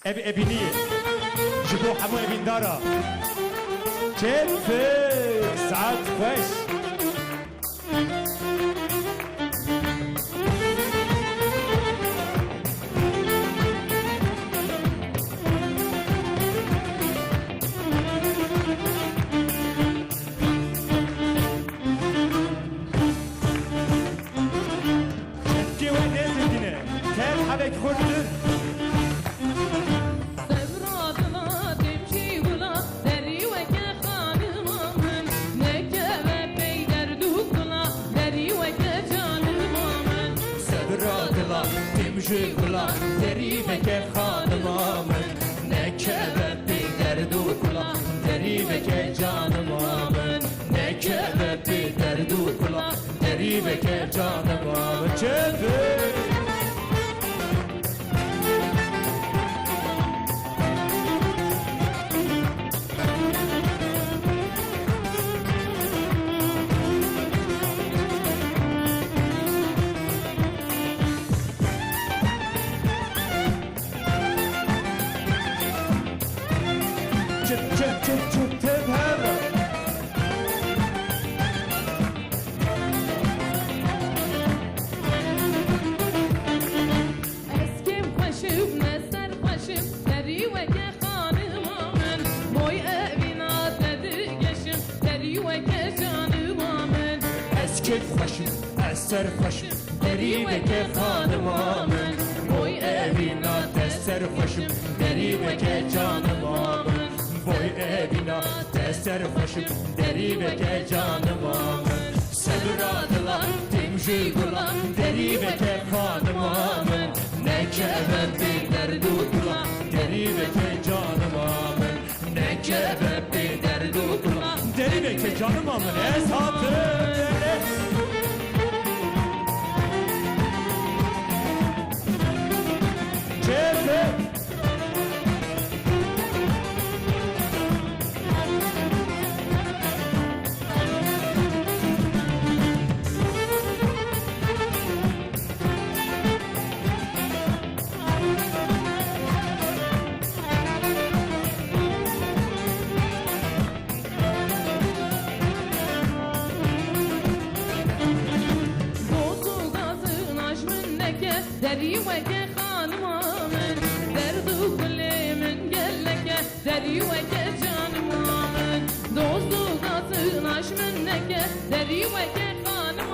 ابنیه جبو همو ابن دارا كيفك سعد خوش كي وين نزلتنا كيف حبك خردن تمشي كلا دريبك خادم من نكبت بدرد وكلا دريبك جان من نكبت بدرد وكلا دريبك جان من شفت سر خوشم دریوه که خانم آمن بوی اوینا دستر خوشم دریوه که جانم آمن بوی اوینا دستر خوشم دریوه که جانم آمن سبرادلا تمشی گلا دریوه که خانم آمن نکبه بی درد و گلا دریوه که جانم آمن نکبه بی درد و گلا دریوه که جانم آمن اساتر دريوك خانم من دردو كل من قلك دريوك جان من دوزو قاصناش منك دريوك خانم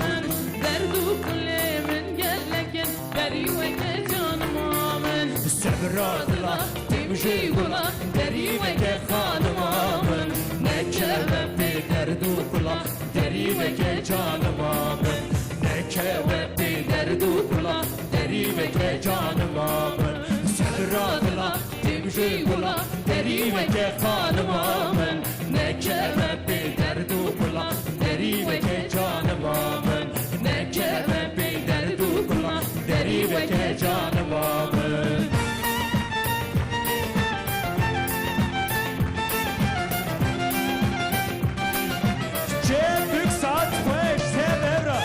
من دردو كل من قلك دريوك جان من سبرات لا تمشي قلا دريوك خانم من نكبه في دردو كلا دريوك جان من نكبه في دردو كلا دریوه جانم آمن سبرادلا تمشی گلا دریوه خانم آمن نکبه بی درد و گلا دریوه جانم آمن نکبه بی درد و گلا دریوه جانم آمن چه ساعت خوش سبرا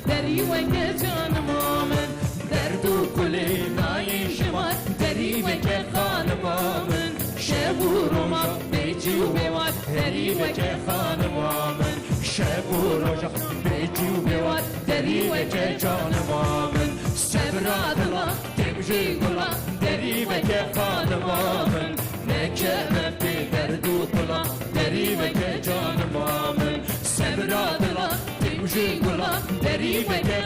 دريوك جانم آمن دردو کلی نایی شما دريوك خانم آمن شبو روما بیجی و بیوان دریوه که خانم آمن شبو روژا بیجی و بیوان دریوه که جانم آمن سبرادلا تمشی گلا دریوه که خانم آمن نکبه بی دردو کلا دریوه که جانم آمن سبرادلا تمشی گلا دریوه که